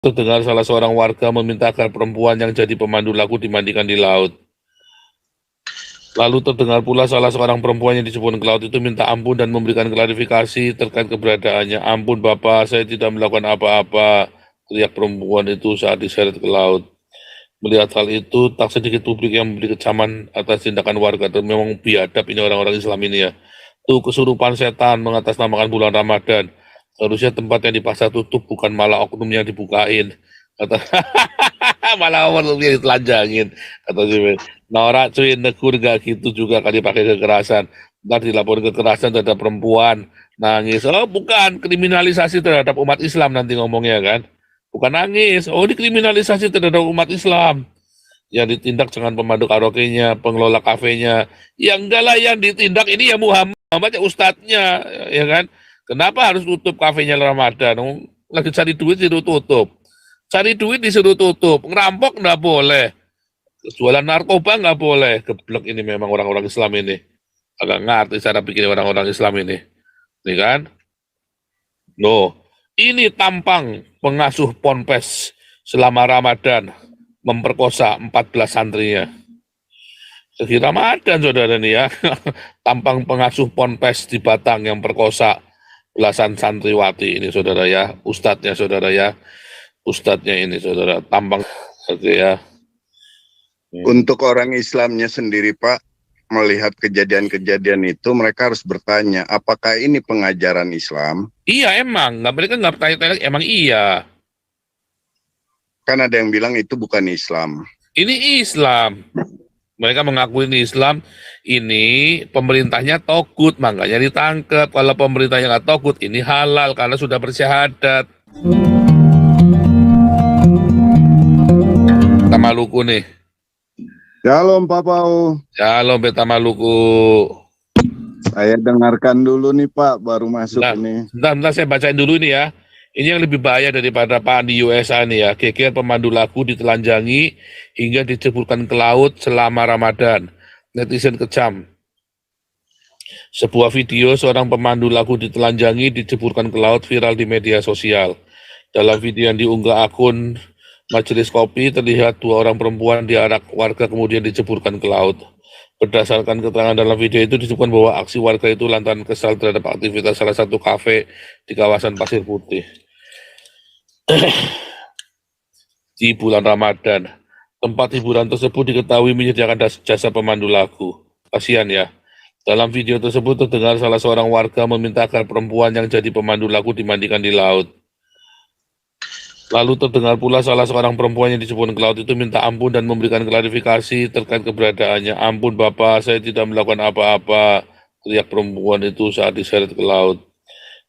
Terdengar salah seorang warga meminta agar perempuan yang jadi pemandu lagu dimandikan di laut. Lalu terdengar pula salah seorang perempuan yang disebut ke laut itu minta ampun dan memberikan klarifikasi terkait keberadaannya. Ampun Bapak, saya tidak melakukan apa-apa, teriak perempuan itu saat diseret ke laut. Melihat hal itu, tak sedikit publik yang memberi kecaman atas tindakan warga. Dan memang biadab ini orang-orang Islam ini ya. Tuh kesurupan setan mengatasnamakan bulan Ramadan. Harusnya tempat yang dipaksa tutup, bukan malah oknum yang dibukain. Kata malah oknumnya ditelanjangin. Kata Jibril. Norak cuy, negur gak gitu juga kali pakai kekerasan. Ntar dilaporin kekerasan terhadap perempuan. Nangis. Oh bukan, kriminalisasi terhadap umat Islam nanti ngomongnya kan. Bukan nangis. Oh dikriminalisasi terhadap umat Islam. Yang ditindak jangan pemandu karaoke-nya, pengelola kafenya. Ya enggak lah, yang ditindak ini ya Muhammad ya ustadznya, ya kan. Kenapa harus tutup kafenya Ramadan? Lagi cari duit disuruh tutup. Cari duit disuruh tutup. Ngerampok nggak boleh. Jualan narkoba nggak boleh. Geblek ini memang orang-orang Islam ini. Agak ngerti cara bikin orang-orang Islam ini. Ini kan? Loh, ini tampang pengasuh ponpes selama Ramadan memperkosa 14 santrinya. Segi Ramadan saudara nih ya. Tampang pengasuh ponpes di Batang yang perkosa belasan santriwati ini saudara ya, ustadznya saudara ya, ustadznya ini saudara, tampang saja ya. Untuk orang Islamnya sendiri Pak, melihat kejadian-kejadian itu mereka harus bertanya, apakah ini pengajaran Islam? Iya emang, mereka nggak bertanya-tanya, emang iya. Kan ada yang bilang itu bukan Islam. Ini Islam. Mereka mengakui ini Islam, ini pemerintahnya togut, makanya ditangkap. Kalau pemerintahnya nggak togut, ini halal karena sudah bersyahadat. Beta Maluku nih. Shalom Pak Pau. Shalom Beta Maluku. Saya dengarkan dulu nih Pak, baru masuk Nah, ini. Bentar, saya bacain dulu ini ya. Ini yang lebih bahaya daripada Pak di USA nih ya. Geger pemandu lagu ditelanjangi hingga diceburkan ke laut selama Ramadan. Netizen kecam. Sebuah video seorang pemandu lagu ditelanjangi diceburkan ke laut viral di media sosial. Dalam video yang diunggah akun Majelis Kopi terlihat dua orang perempuan diarak warga kemudian diceburkan ke laut. Berdasarkan keterangan dalam video itu disebutkan bahwa aksi warga itu lantaran kesal terhadap aktivitas salah satu kafe di kawasan Pasir Putih. Di bulan Ramadan, tempat hiburan tersebut diketahui menyediakan jasa pemandu lagu. Kasihan ya. Dalam video tersebut terdengar salah seorang warga meminta agar perempuan yang jadi pemandu lagu dimandikan di laut. Lalu terdengar pula salah seorang perempuan yang disebut ke laut itu minta ampun dan memberikan klarifikasi terkait keberadaannya. Ampun Bapak, saya tidak melakukan apa-apa, teriak perempuan itu saat diseret ke laut.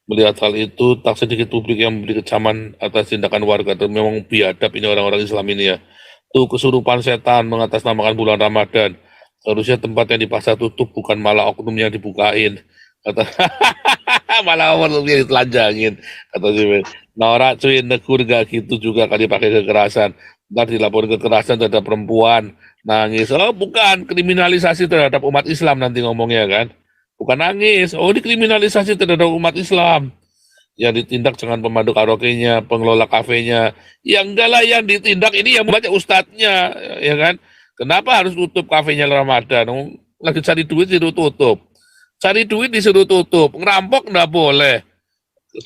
Melihat hal itu, tak sedikit publik yang memberi kecaman atas tindakan warga. Dan memang biadab ini orang-orang Islam ini ya. Tuh kesurupan setan mengatasnamakan bulan Ramadan. Harusnya tempat yang dipaksa tutup, bukan malah oknum yang dibukain. Kata malah oknumnya ditelanjangin. Kata Jibril. Norak cuy, negur gak gitu juga kali pakai kekerasan. Ntar dilaporin kekerasan terhadap perempuan. Nangis. Oh bukan, kriminalisasi terhadap umat Islam nanti ngomongnya kan. Bukan nangis. Oh dikriminalisasi terhadap umat Islam. Yang ditindak jangan pemandu karaoke-nya, pengelola kafenya. Ya enggak lah, yang ditindak ini ya Muhammad ya ustadznya, ya kan. Kenapa harus tutup kafenya Ramadan? Lagi cari duit disuruh tutup. Cari duit disuruh tutup. Ngerampok nggak boleh.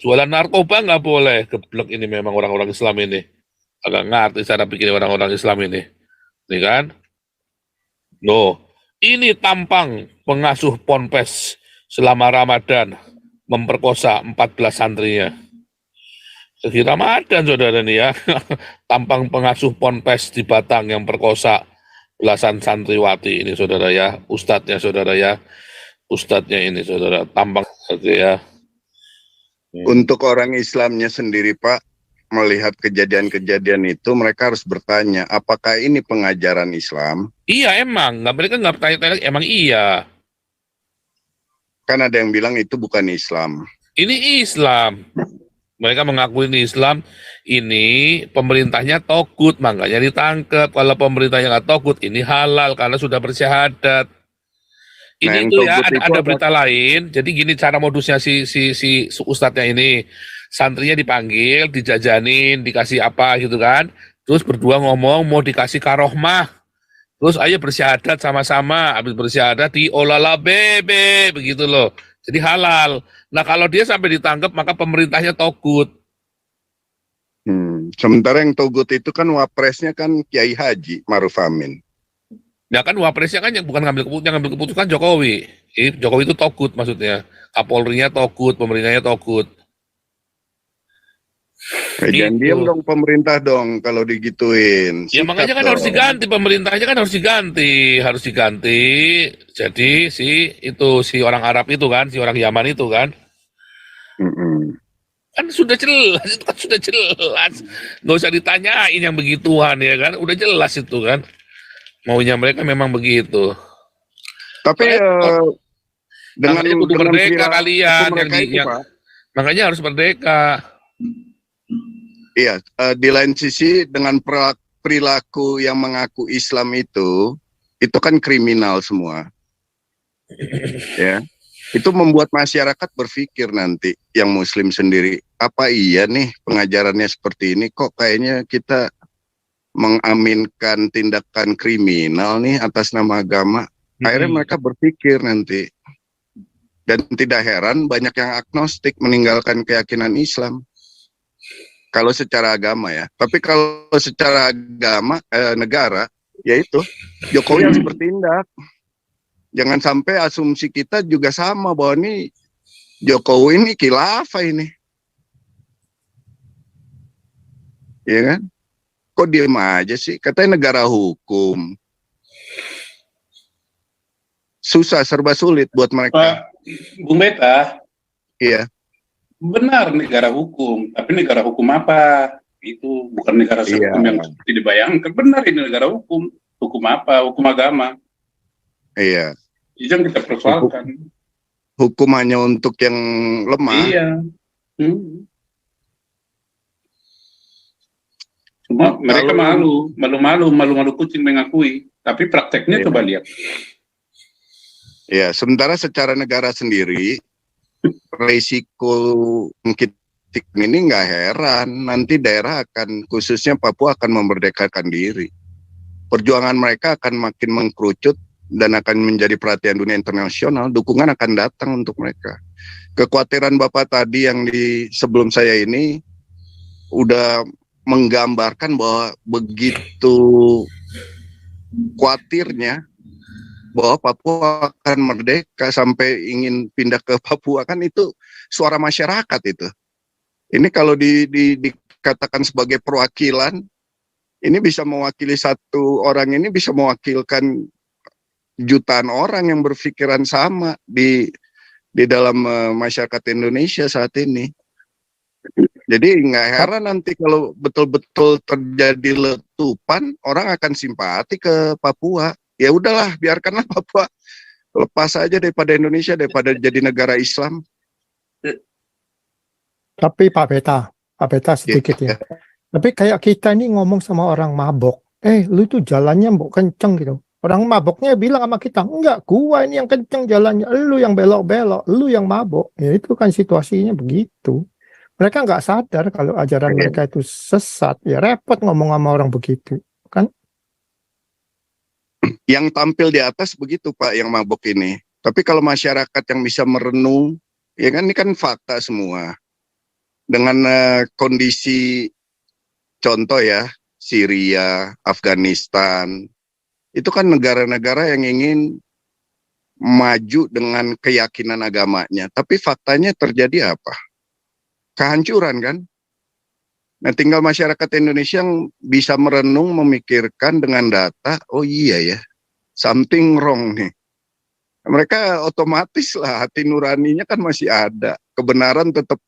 Jualan narkoba nggak boleh. Geblek ini memang orang-orang Islam ini. Agak ngerti cara bikin orang-orang Islam ini. Ini kan? Loh, ini tampang pengasuh ponpes selama Ramadan memperkosa 14 santrinya. Segi Ramadan saudara nih ya. Tampang pengasuh ponpes di Batang yang perkosa belasan santriwati ini saudara ya. Ustadznya saudara ya. Ustadznya ini saudara. Tampang saja ya. Untuk orang Islamnya sendiri Pak, melihat kejadian-kejadian itu mereka harus bertanya, apakah ini pengajaran Islam? Iya emang, mereka nggak bertanya-tanya, emang iya. Kan ada yang bilang itu bukan Islam. Ini Islam. Mereka mengakui ini Islam, ini pemerintahnya togut, makanya ditangkap. Kalau pemerintahnya nggak togut, ini halal karena sudah bersyahadat. Ini Nah, itu ya, togut itu ada berita lain. Jadi gini cara modusnya si ustadznya ini. santrinya dipanggil, dijajanin, dikasih apa gitu kan. Terus berdua ngomong mau dikasih karohmah. Terus ayo bersyahadat sama-sama, habis bersyahadat diolala bebe, begitu loh. Jadi halal. Nah kalau dia sampai ditangkap maka pemerintahnya togut. Sementara yang togut itu kan wapresnya kan Kiai Haji Maruf Amin. Ya kan wapresnya kan yang bukan ngambil keputusan Jokowi. Jokowi itu togut maksudnya. Kapolrinya togut, pemerintahnya togut. Jangan Gitu. diam dong pemerintah dong kalau digituin. Ya makanya kan harus diganti, pemerintahnya kan harus diganti. Jadi si orang Arab itu kan, si orang Yaman itu kan, kan sudah jelas, itu kan sudah jelas. Nggak usah ditanyain yang begituan ya kan, udah jelas itu kan. Maunya mereka memang begitu. Tapi dengan kudu merdeka kalian mereka itu, Pak. Makanya harus merdeka. Iya, di lain sisi dengan perilaku yang mengaku Islam itu kan kriminal semua. Ya. Itu membuat masyarakat berpikir nanti yang muslim sendiri, apa iya nih pengajarannya seperti ini, kok kayaknya kita mengaminkan tindakan kriminal nih atas nama agama. Akhirnya mereka berpikir nanti. Dan tidak heran banyak yang agnostik meninggalkan keyakinan Islam. Kalau secara agama ya. Tapi kalau secara agama, negara, yaitu Jokowi harus bertindak. Jangan sampai asumsi kita juga sama bahwa ini Jokowi ini khilafah ini. Ya kan? Kok diem aja sih? Katanya negara hukum. Susah, serba sulit buat mereka. Pak Bung Beta, iya. Benar negara hukum, tapi negara hukum apa? Itu bukan negara hukum yang seperti dibayangkan. Benar ini negara hukum. Hukum apa? Hukum agama. Iya. Itu yang kita persoalkan. Hukum hanya untuk yang lemah. Iya. Cuma mereka malu kucing mengakui. Tapi prakteknya coba lihat. Ya, sementara secara negara sendiri, risiko mengkitik ini nggak heran. Nanti daerah akan, khususnya Papua akan memerdekakan diri. Perjuangan mereka akan makin mengkerucut dan akan menjadi perhatian dunia internasional. Dukungan akan datang untuk mereka. Kekhawatiran Bapak tadi yang di sebelum saya ini udah menggambarkan bahwa begitu khawatirnya bahwa Papua akan merdeka sampai ingin pindah ke Papua, kan itu suara masyarakat itu. Ini kalau dikatakan sebagai perwakilan, ini bisa mewakili satu orang, ini bisa mewakilkan jutaan orang yang berpikiran sama di dalam masyarakat Indonesia saat ini. Jadi nggak heran nanti kalau betul-betul terjadi letupan, orang akan simpati ke Papua. Ya udahlah, biarkanlah Papua lepas aja daripada Indonesia, daripada jadi negara Islam. Tapi Pak Beta sedikit ya. Tapi kayak kita ini ngomong sama orang mabok, lu itu jalannya mbok kenceng gitu. Orang maboknya bilang sama kita, enggak, gua ini yang kenceng jalannya, lu yang belok-belok, lu yang mabok. Ya itu kan situasinya begitu. Mereka nggak sadar kalau ajaran mereka itu sesat. Ya repot ngomong sama orang begitu, kan? Yang tampil di atas begitu Pak, yang mabok ini. Tapi kalau masyarakat yang bisa merenung, ya kan ini kan fakta semua. Dengan kondisi contoh ya, Syria, Afghanistan, itu kan negara-negara yang ingin maju dengan keyakinan agamanya. Tapi faktanya terjadi apa? Kehancuran kan? Nah, tinggal masyarakat Indonesia yang bisa merenung, memikirkan dengan data, oh iya ya, something wrong nih. Mereka otomatis lah, hati nuraninya kan masih ada. Kebenaran tetap,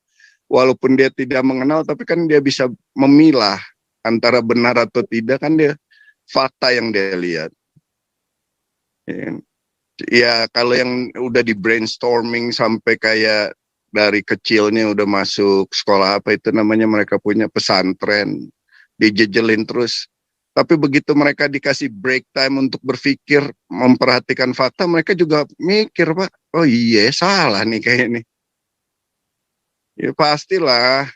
walaupun dia tidak mengenal, tapi kan dia bisa memilah antara benar atau tidak, kan dia fakta yang dia lihat. Ya, kalau yang udah di brainstorming sampai kayak dari kecilnya udah masuk sekolah apa itu namanya, mereka punya pesantren, dijejelin terus. Tapi begitu mereka dikasih break time untuk berpikir, memperhatikan fakta, mereka juga mikir Pak, oh iya salah nih kayak ini. Ya pastilah.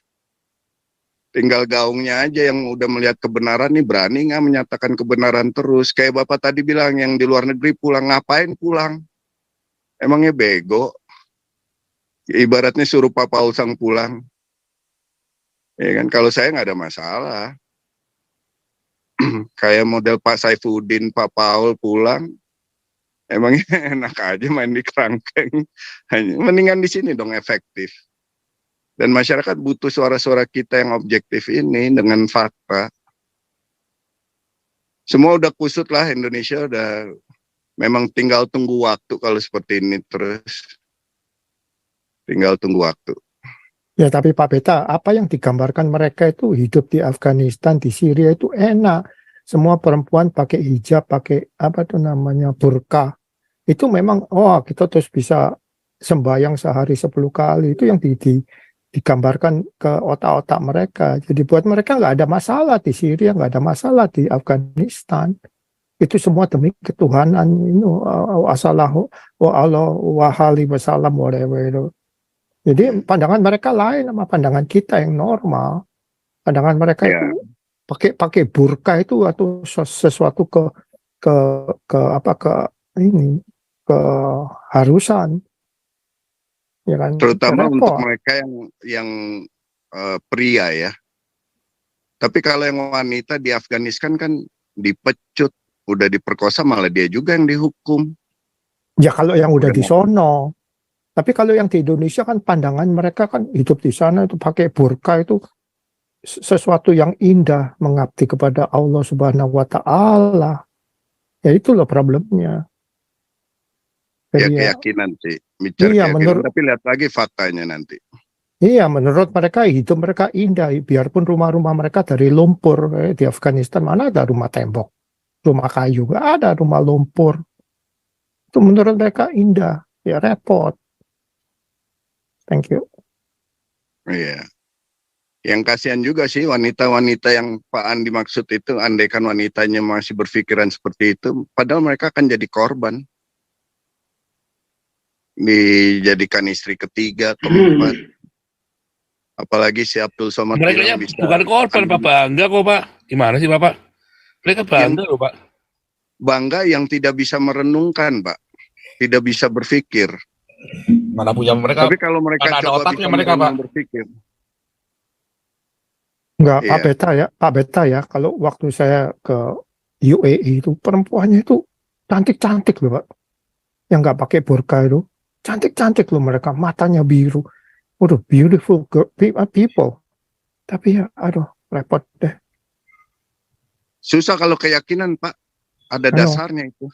Tinggal gaungnya aja yang udah melihat kebenaran nih berani nggak menyatakan kebenaran terus. Kayak Bapak tadi bilang yang di luar negeri pulang, ngapain pulang? Emangnya bego? Ibaratnya suruh Pak Paul sang pulang. Ya kan, kalau saya nggak ada masalah. Kayak model Pak Saifuddin, Pak Paul pulang, emangnya enak aja main di kerangkeng. Mendingan di sini dong efektif. Dan masyarakat butuh suara-suara kita yang objektif ini dengan fakta. Semua udah kusut lah, Indonesia udah memang tinggal tunggu waktu kalau seperti ini terus. Tinggal tunggu waktu. Ya tapi Pak Beta, apa yang digambarkan mereka itu hidup di Afghanistan, di Syria itu enak. Semua perempuan pakai hijab, pakai apa tuh namanya burqa. Itu memang, oh kita terus bisa sembahyang sehari 10 kali. Itu yang digambarkan ke otak-otak mereka. Jadi buat mereka nggak ada masalah di Syria, nggak ada masalah di Afghanistan. Itu semua demi ketuhanan. Asalahu wa Allah wa hali wasalam whatever itu. Jadi pandangan mereka lain sama pandangan kita yang normal. Pandangan mereka itu pakai burqa itu atau sesuatu keharusan. Ya kan? Terutama untuk mereka yang pria ya. Tapi kalau yang wanita di Afghanistan kan dipecut, udah diperkosa, malah dia juga yang dihukum. Ya kalau yang udah di sono. Tapi kalau yang di Indonesia kan pandangan mereka kan hidup di sana itu pakai burqa itu sesuatu yang indah, mengabdi kepada Allah Subhanahu wa Ta'ala. Ya itulah problemnya. Jadi ya keyakinan sih. Iya, tapi lihat lagi faktanya nanti. Iya, menurut mereka hidup mereka indah, biarpun rumah-rumah mereka dari lumpur. Di Afghanistan mana ada rumah tembok, rumah kayu, gak ada rumah lumpur. Itu menurut mereka indah, ya repot. Thank you. Iya. Yang kasihan juga sih wanita-wanita yang Pak Andi maksud itu, andaikan wanitanya masih berpikiran seperti itu, padahal mereka akan jadi korban. Dijadikan istri ketiga, keempat. Apalagi si Abdul Somad mereka bisa bukan korban Pak, bangga kok Pak. Gimana sih Bapak? Mereka bangga loh Pak. Bangga yang tidak bisa merenungkan Pak, tidak bisa berpikir. Mana punya mereka? Tapi kalau mereka ada coba otaknya bisa mereka Pak berpikir. Enggak, Pak Beta ya, kalau waktu saya ke UAE itu perempuannya itu cantik-cantik loh Pak. Yang nggak pakai burqa itu cantik-cantik loh mereka, matanya biru. Waduh, beautiful people. Tapi ya, aduh, repot deh. Susah kalau keyakinan Pak, ada dasarnya itu.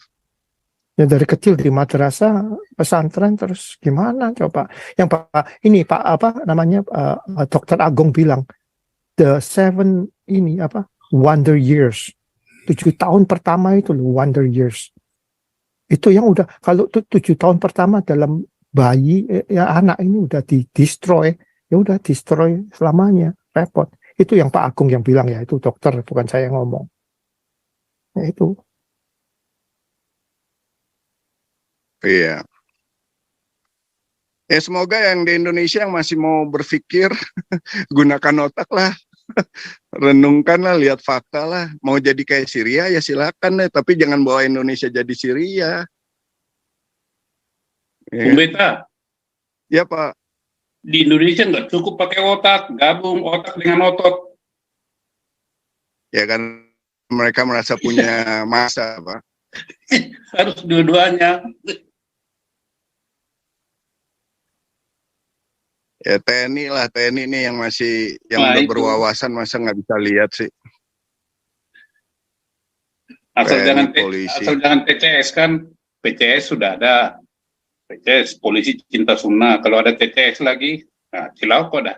Ya dari kecil di madrasah, pesantren, terus gimana coba? Yang Pak apa namanya Dr. Agung bilang, the 7 wonder years. 7 tahun pertama itu loh, wonder years. Itu yang udah, kalau 7 tahun pertama dalam bayi, ya anak ini udah di-destroy, ya udah destroy selamanya, repot. Itu yang Pak Agung yang bilang ya, itu dokter, bukan saya yang ngomong. Ya itu. Iya. Ya semoga yang di Indonesia yang masih mau berpikir, gunakan otak lah. Renungkan lah, lihat fakta lah. Mau jadi kayak Syria ya silakan deh, tapi jangan bawa Indonesia jadi Syria. Bung Beta. Ya Pak. Di Indonesia nggak cukup pakai otak, gabung otak dengan otot. Ya kan mereka merasa punya masa Pak. Harus dua-duanya. Ya TNI lah, TNI ini yang masih yang udah berwawasan, masa nggak bisa lihat sih. Asal jangan TCS kan, PCS sudah ada. PCS, polisi cinta sunnah. Kalau ada TCS lagi, nah cilau kok dah.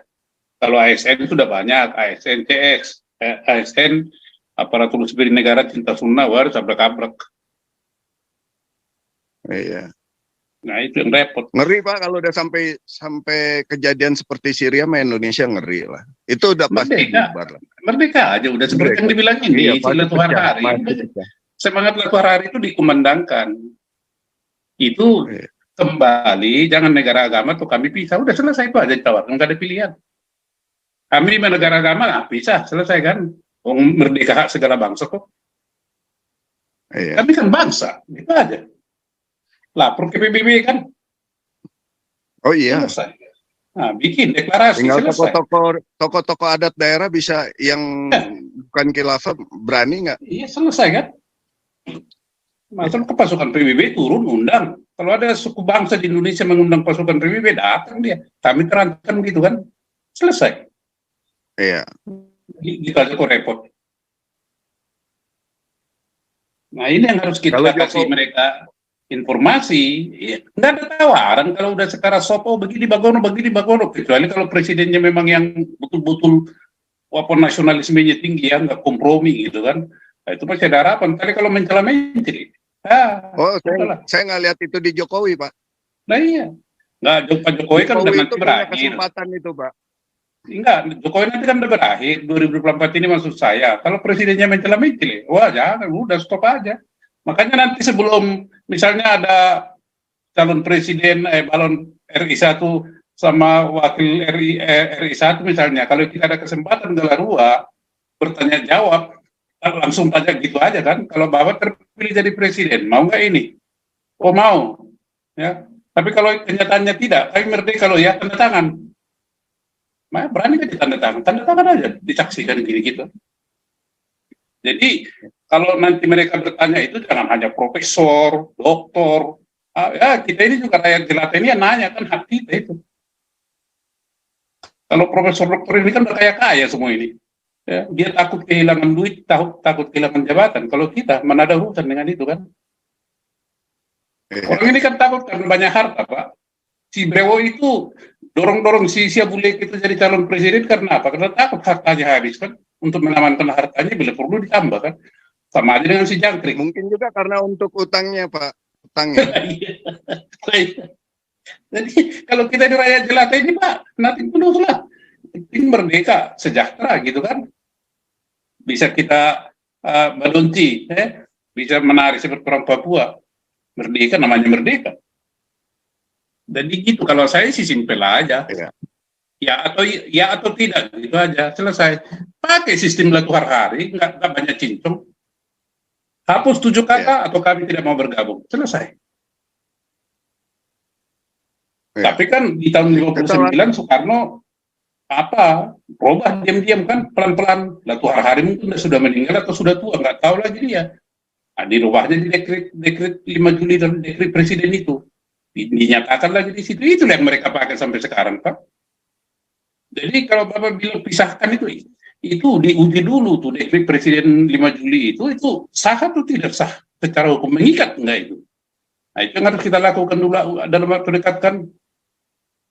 Kalau ASN sudah banyak, ASN CS, ASN aparatur sipil negara cinta sunnah, harus abrak-abrak. Iya. Nah itu yang repot. Ngeri Pak kalau udah sampai kejadian seperti Syria sama Indonesia, ngeri lah. Itu udah pasti bubar lah. Merdeka aja udah seperti yang dibilang ini. Iya, Latuhar hari. Semangat Latuhar hari itu dikumandangkan. Itu kembali, jangan negara agama tuh kami pisah, udah selesai itu aja ditawarkan, nggak ada pilihan. Kami negara agama, pisah, selesai kan. Merdeka hak segala bangsa kok. Iya. Kami kan bangsa, gitu aja. Lapor ke PBB kan. Oh iya. Selesai. Nah, bikin deklarasi, Tinggal selesai. tokoh-tokoh adat daerah bisa yang bukan khilafah berani nggak? Iya, selesai kan. Maksudnya ke pasukan PBB turun, undang. Kalau ada suku bangsa di Indonesia mengundang pasukan PBB, datang dia. Kami terangkan gitu kan. Selesai. Iya. Gitu aja kok repot. Nah ini yang harus kita Kalau kasih mereka informasi. Ya, nggak ada tawaran kalau udah sekarang sopo begini bagono. Kecuali kalau presidennya memang yang betul-betul nasionalismenya tinggi ya, nggak kompromi gitu kan. Nah, itu masih ada harapan. Tapi kalau mencela menteri, saya nggak lihat itu di Jokowi, Pak. Nah iya, nggak Pak Jokowi kan udah nanti berakhir. Kesempatan itu, Pak. Enggak, Jokowi nanti kan udah berakhir 2024 ini maksud saya. Kalau presidennya mencela menteri, wah jangan, udah stop aja. Makanya nanti sebelum misalnya ada calon presiden balon RI 1 sama wakil RI 1 misalnya, kalau kita ada kesempatan gelarua bertanya jawab langsung tanya gitu aja kan. Kalau Bapak terpilih jadi presiden, mau nggak ini? Oh mau, ya. Tapi kalau kenyataannya tidak, kami merdeka kalau ya tanda tangan. Nah, berani kan ditanda tangan aja, disaksikan gini gitu. Jadi kalau nanti mereka bertanya itu jangan hanya profesor, doktor, ya kita ini juga rakyat jelata ini yang nanya kan hak kita itu. Kalau profesor doktor ini kan udah kaya semua ini. Ya, dia takut kehilangan duit, takut kehilangan jabatan. Kalau kita mana ada urusan dengan itu kan? Orang ini kan takut karena banyak harta, Pak. Si Brewo itu dorong si Siabulek itu jadi calon presiden karena apa? Karena takut hartanya habis kan. Untuk mengamankan hartanya bila perlu ditambah kan. Sama aja dengan si Jangkrik. Mungkin juga karena untuk utangnya, Pak. Utangnya. Jadi kalau kita di rakyat jelata ini, Pak, nanti tulus lah. Ini merdeka, sejahtera gitu kan. Bisa kita melunci, bisa menari seperti orang Papua. Merdeka namanya merdeka. Jadi gitu, kalau saya sih simpel aja. Ya atau tidak, gitu aja, selesai. Pakai sistem latuhar hari, nggak banyak cincong. Hapus 7 kata atau kami tidak mau bergabung, selesai. Tapi kan di tahun 59 Soekarno berubah diam-diam kan pelan-pelan. Latuhar hari mungkin sudah meninggal atau sudah tua, nggak tahu lagi dia. Nah, dirubahnya di dekret 5 Juli dan dekret presiden itu. Dinyatakan lagi di situ, itulah yang mereka pakai sampai sekarang, Pak. Jadi kalau Bapak bilang pisahkan itu diuji dulu tuh dekret presiden 5 Juli itu sah atau tidak sah secara hukum, mengikat enggak itu. Nah, itu yang harus kita lakukan dulu dalam waktu dekat kan.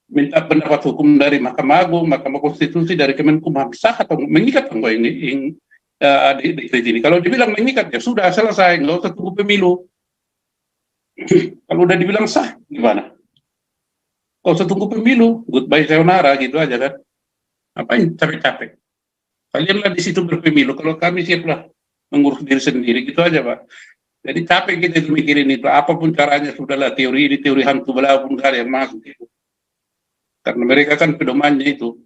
Minta pendapat hukum dari Mahkamah Agung, Mahkamah Konstitusi, dari Kemenkumham, sah atau mengikat enggak ini dekret ini. Kalau dibilang mengikat ya sudah selesai, nggak usah tunggu pemilu. Kalau udah dibilang sah gimana? Nggak usah tunggu pemilu, goodbye sayonara gitu aja kan. Apain capek-capek? Kalianlah di situ berpemilu, kalau kami siaplah mengurus diri sendiri, gitu aja Pak. Jadi capek kita mikirin itu, apapun caranya sudahlah, teori hantu belah pun gak ada yang masuk itu. Karena mereka kan pedomannya itu.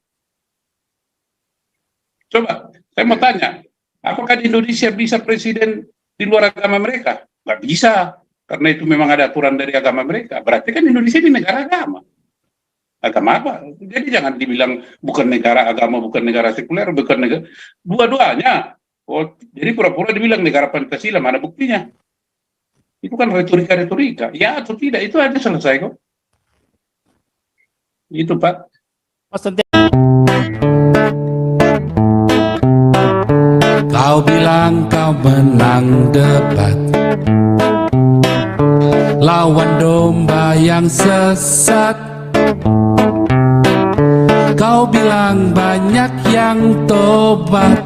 Coba, saya mau tanya, apakah di Indonesia bisa presiden di luar agama mereka? Nggak bisa, karena itu memang ada aturan dari agama mereka. Berarti kan Indonesia ini negara agama. Agama apa? Jadi jangan dibilang bukan negara agama, bukan negara sekuler, bukan negara, dua-duanya. Oh, jadi pura-pura dibilang negara Pancasila, mana buktinya? Itu kan retorika. Ya atau tidak, itu aja selesai kok. Itu Pak. Kau bilang kau menang debat, lawan domba yang sesat. Kau bilang banyak yang tobat.